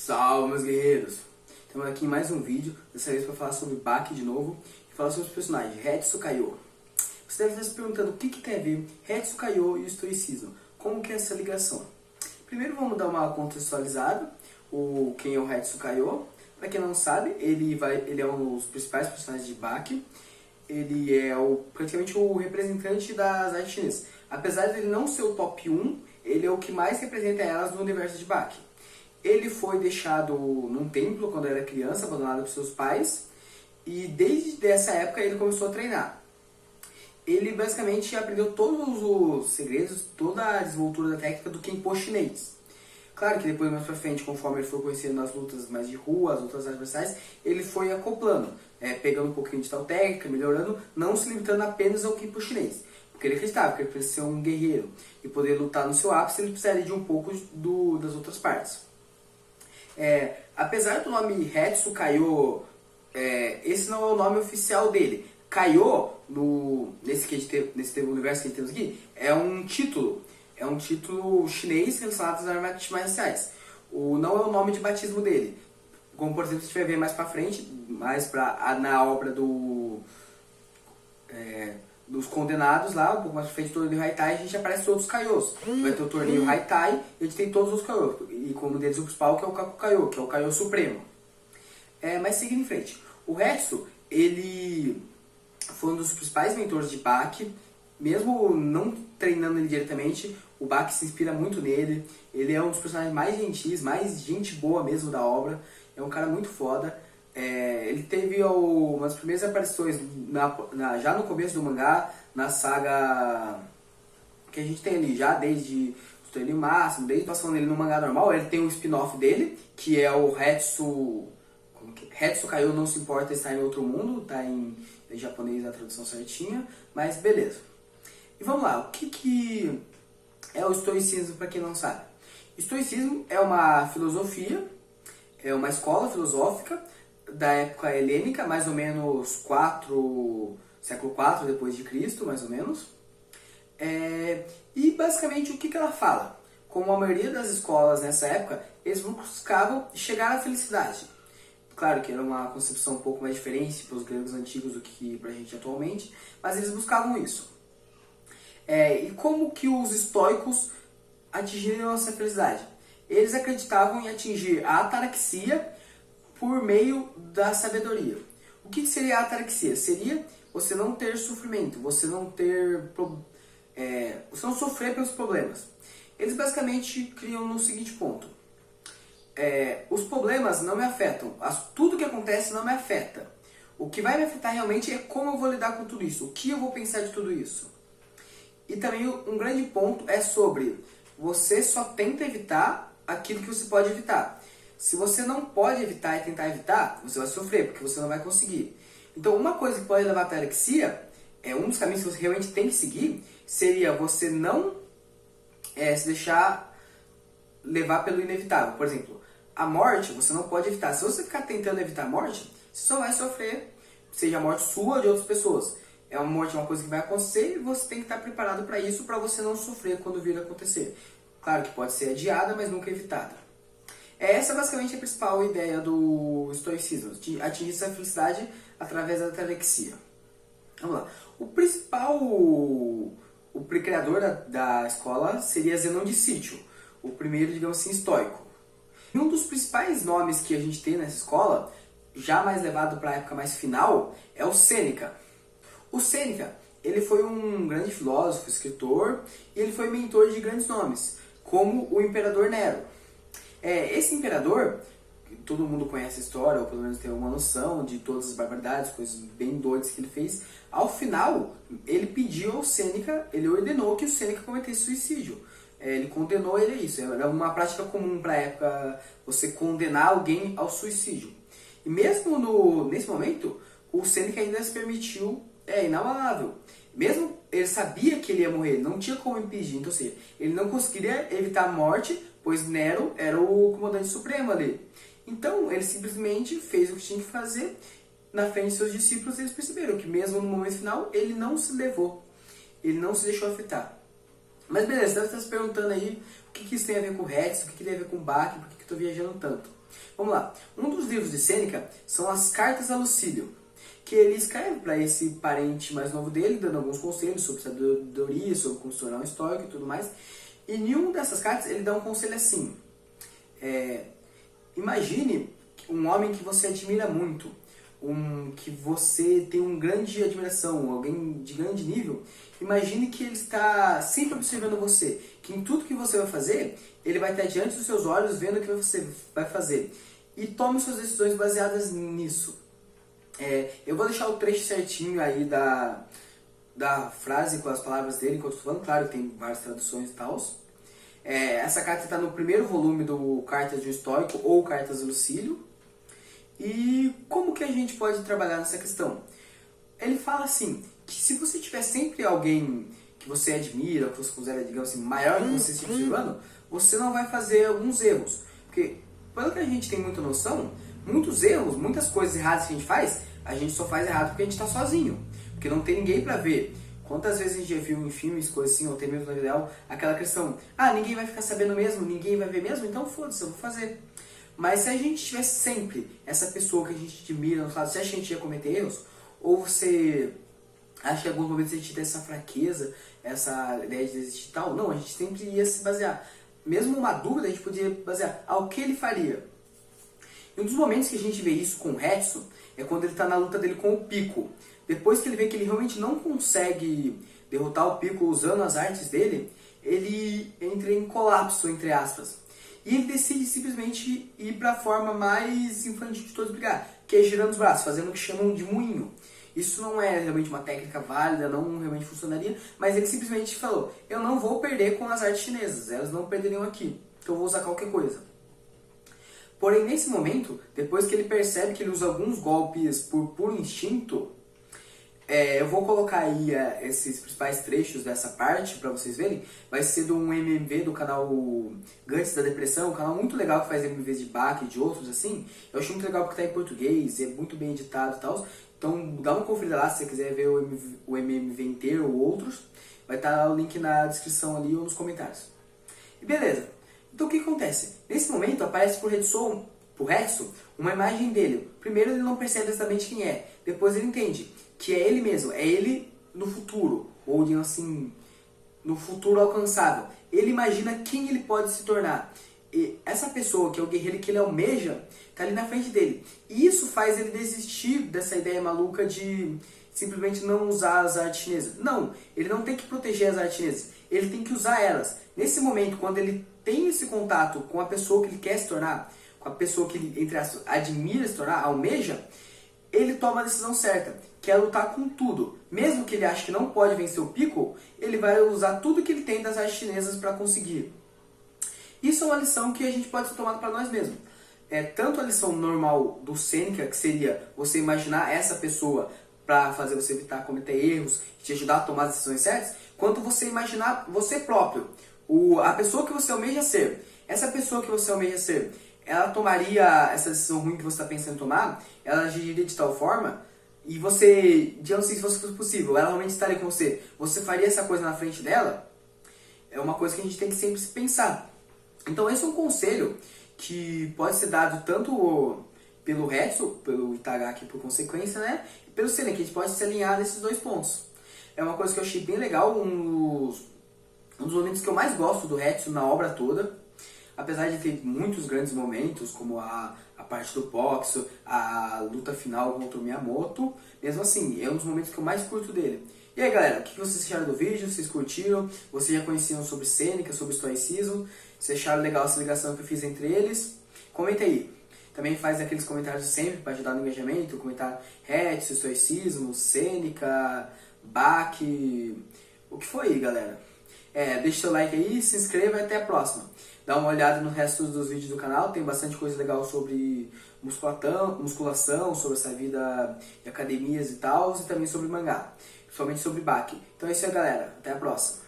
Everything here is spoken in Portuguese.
Salve, meus guerreiros! Estamos aqui em mais um vídeo, dessa vez para falar sobre Baki de novo e falar sobre os personagens Hetsu Kaiô. Você deve estar se perguntando o que tem a ver Hetsu Kaiô e o estoicismo, como que é essa ligação? Primeiro vamos dar uma contextualizada, quem é o Hetsu Kaiô. Para quem não sabe, ele é um dos principais personagens de Baki. Ele é praticamente o representante das artes chinesas. Apesar de ele não ser o top 1, ele é o que mais representa elas no universo de Baki. Ele foi deixado num templo quando era criança, abandonado por seus pais, e desde essa época ele começou a treinar. Ele basicamente aprendeu todos os segredos, toda a desenvoltura da técnica do Kenpo chinês. Claro que depois, mais pra frente, conforme ele foi conhecendo nas lutas mais de rua, as outras artes marciais, ele foi acoplando, pegando um pouquinho de tal técnica, melhorando, não se limitando apenas ao Kenpo chinês. Porque ele acreditava que ele precisava ser um guerreiro e poder lutar no seu ápice, ele precisaria de um pouco das outras partes. Apesar do nome Hetsu Kaiô, esse não é o nome oficial dele. Kaiô, nesse universo que temos aqui, é um título chinês relacionado às artes marciais. Não é o nome de batismo dele. Como, por exemplo, a gente vai ver mais pra frente, na obra dos condenados lá, um pouco mais pra frente do torneio Haitai, a gente aparece todos os Kaiôs. Vai ter o torneio Haitai e a gente tem todos os Kaiôs. E como deles o principal, que é o Kaku Kaiô, que é o Kaiô Supremo. Mas seguindo em frente, o Hetsu, ele foi um dos principais mentores de Baki. Mesmo não treinando ele diretamente, o Baki se inspira muito nele. Ele é um dos personagens mais gentis, mais gente boa mesmo da obra. É um cara muito foda. Ele teve umas primeiras aparições já no começo do mangá, na saga que a gente tem ali já desde o torneio máximo, desde passando ele no mangá normal. Ele tem um spin-off dele, que é o Hetsu Kaiô não se importa estar em outro mundo, tá em japonês a tradução certinha, mas beleza. E vamos lá, o que é o estoicismo para quem não sabe? O estoicismo é uma filosofia, é uma escola filosófica da época helênica, mais ou menos século IV depois de Cristo, mais ou menos. E basicamente o que ela fala? Como a maioria das escolas nessa época, eles buscavam chegar à felicidade. Claro que era uma concepção um pouco mais diferente para os gregos antigos do que para a gente atualmente, mas eles buscavam isso. E como que os estoicos atingiram essa felicidade? Eles acreditavam em atingir a ataraxia por meio da sabedoria. O que seria a ataraxia? Seria você não ter sofrimento, você não sofrer pelos problemas. Eles basicamente criam no seguinte ponto: os problemas não me afetam, tudo que acontece não me afeta. O que vai me afetar realmente é como eu vou lidar com tudo isso, o que eu vou pensar de tudo isso. E também um grande ponto é sobre você só tenta evitar aquilo que você pode evitar. Se você não pode evitar e tentar evitar, você vai sofrer, porque você não vai conseguir. Então, uma coisa que pode levar à atarexia, um dos caminhos que você realmente tem que seguir, seria você não se deixar levar pelo inevitável. Por exemplo, a morte você não pode evitar. Se você ficar tentando evitar a morte, você só vai sofrer, seja a morte sua ou de outras pessoas. A morte é uma coisa que vai acontecer e você tem que estar preparado para isso, para você não sofrer quando vir a acontecer. Claro que pode ser adiada, mas nunca evitada. Essa é basicamente a principal ideia do estoicismo, atingir essa felicidade através da atarexia. Vamos lá. O criador da escola seria Zenão de Sítio, o primeiro, digamos assim, estoico. E um dos principais nomes que a gente tem nessa escola, já mais levado para a época mais final, é o Sêneca. O Sêneca, ele foi um grande filósofo, escritor, e ele foi mentor de grandes nomes, como o Imperador Nero. Esse imperador, todo mundo conhece a história, ou pelo menos tem uma noção de todas as barbaridades, coisas bem doidas que ele fez. Ao final, ele pediu ao Sêneca, ele ordenou que o Sêneca cometesse suicídio. Ele condenou ele a isso. Era uma prática comum para a época, você condenar alguém ao suicídio. E mesmo nesse momento, o Sêneca ainda se permitiu, inabalável. Mesmo ele sabia que ele ia morrer, não tinha como impedir. Então, ou seja, ele não conseguiria evitar a morte, pois Nero era o comandante supremo ali. Então, ele simplesmente fez o que tinha que fazer. Na frente de seus discípulos, eles perceberam que mesmo no momento final, ele não se levou. Ele não se deixou afetar. Mas beleza, você deve estar se perguntando aí o que isso tem a ver com o Hetsu, o que tem a ver com o Baki, por que eu estou viajando tanto. Vamos lá. Um dos livros de Sêneca são as Cartas a Lucílio, que ele escreve para esse parente mais novo dele, dando alguns conselhos sobre sabedoria, sobre como se tornar um estoico e tudo mais. E em uma dessas cartas ele dá um conselho assim: imagine um homem que você admira muito, que você tem uma grande admiração, alguém de grande nível. Imagine que ele está sempre observando você, que em tudo que você vai fazer, ele vai estar diante dos seus olhos vendo o que você vai fazer. E tome suas decisões baseadas nisso. Eu vou deixar o trecho certinho aí da frase com as palavras dele enquanto eu estou falando. Claro, tem várias traduções e tal. Essa carta está no primeiro volume do Cartas de um Estoico ou Cartas do Lucílio. E como que a gente pode trabalhar nessa questão? Ele fala assim, que se você tiver sempre alguém que você admira, que você considera, digamos assim, maior que você esteja observando, você não vai fazer alguns erros. Porque, pelo que a gente tem muita noção, muitos erros, muitas coisas erradas que a gente só faz errado porque a gente está sozinho. Porque não tem ninguém pra ver. Quantas vezes a gente já viu em filmes, coisas assim, ou até mesmo na vida real, aquela questão, ninguém vai ficar sabendo mesmo, ninguém vai ver mesmo, então foda-se, eu vou fazer. Mas se a gente tivesse sempre essa pessoa que a gente admira, no lado, você acha que a gente ia cometer erros? Ou você acha que em alguns momentos a gente tem essa fraqueza, essa ideia de desistir e tal? Não, a gente sempre ia se basear. Mesmo uma dúvida, a gente podia basear ao que ele faria. E um dos momentos que a gente vê isso com o Hetsu é quando ele está na luta dele com o Pico. Depois que ele vê que ele realmente não consegue derrotar o Pico usando as artes dele, ele entra em colapso, entre aspas. E ele decide simplesmente ir para a forma mais infantil de todos brigar, que é girando os braços, fazendo o que chamam de moinho. Isso não é realmente uma técnica válida, não realmente funcionaria, mas ele simplesmente falou, eu não vou perder com as artes chinesas, elas não perderiam aqui, então eu vou usar qualquer coisa. Porém, nesse momento, depois que ele percebe que ele usa alguns golpes por puro instinto, eu vou colocar aí esses principais trechos dessa parte para vocês verem. Vai ser de um MMV do canal Guts da Depressão, um canal muito legal que faz MMVs de Bach e de outros assim. Eu achei muito legal porque tá em português, é muito bem editado e tal. Então dá uma conferida lá se você quiser ver o MMV inteiro ou outros. Vai estar o link na descrição ali ou nos comentários. E beleza. Então o que acontece? Nesse momento aparece pro Hetsu uma imagem dele. Primeiro ele não percebe exatamente quem é. Depois ele entende que é ele mesmo, é ele no futuro, ou digamos assim, no futuro alcançável. Ele imagina quem ele pode se tornar. E essa pessoa, que é o guerreiro que ele almeja, está ali na frente dele. E isso faz ele desistir dessa ideia maluca de simplesmente não usar as artes chinesas. Não, ele não tem que proteger as artes chinesas, ele tem que usar elas. Nesse momento, quando ele tem esse contato com a pessoa que ele quer se tornar, com a pessoa que ele, entre aspas, admira se tornar, almeja, ele toma a decisão certa, que é lutar com tudo. Mesmo que ele ache que não pode vencer o Pico, ele vai usar tudo que ele tem das artes chinesas para conseguir. Isso é uma lição que a gente pode tomar para nós mesmos. Tanto a lição normal do Sêneca, que seria você imaginar essa pessoa para fazer você evitar cometer erros, te ajudar a tomar as decisões certas, quanto você imaginar você próprio, a pessoa que você almeja ser. Essa pessoa que você almeja ser, ela tomaria essa decisão ruim que você está pensando em tomar, ela agiria de tal forma, e você, digamos assim, se fosse possível, ela realmente estaria com você, você faria essa coisa na frente dela? É uma coisa que a gente tem que sempre se pensar. Então esse é um conselho que pode ser dado tanto pelo Hetsu, pelo Itagaki por consequência, né? E pelo Sêneca, que a gente pode se alinhar nesses dois pontos. É uma coisa que eu achei bem legal, um dos momentos que eu mais gosto do Hetsu na obra toda. Apesar de ter muitos grandes momentos, como a parte do boxe, a luta final contra o Miyamoto, mesmo assim, é um dos momentos que eu mais curto dele. E aí galera, o que vocês acharam do vídeo? Vocês curtiram? Vocês já conheciam sobre Sêneca, sobre estoicismo? Vocês acharam legal essa ligação que eu fiz entre eles? Comenta aí. Também faz aqueles comentários sempre para ajudar no engajamento, comentar Hetsu, estoicismo, Sêneca, Bach, o que foi aí galera? Deixa seu like aí, se inscreva e até a próxima. Dá uma olhada no resto dos vídeos do canal, tem bastante coisa legal sobre musculação, sobre essa vida de academias e tal, e também sobre mangá, principalmente sobre Bach. Então é isso aí galera, até a próxima.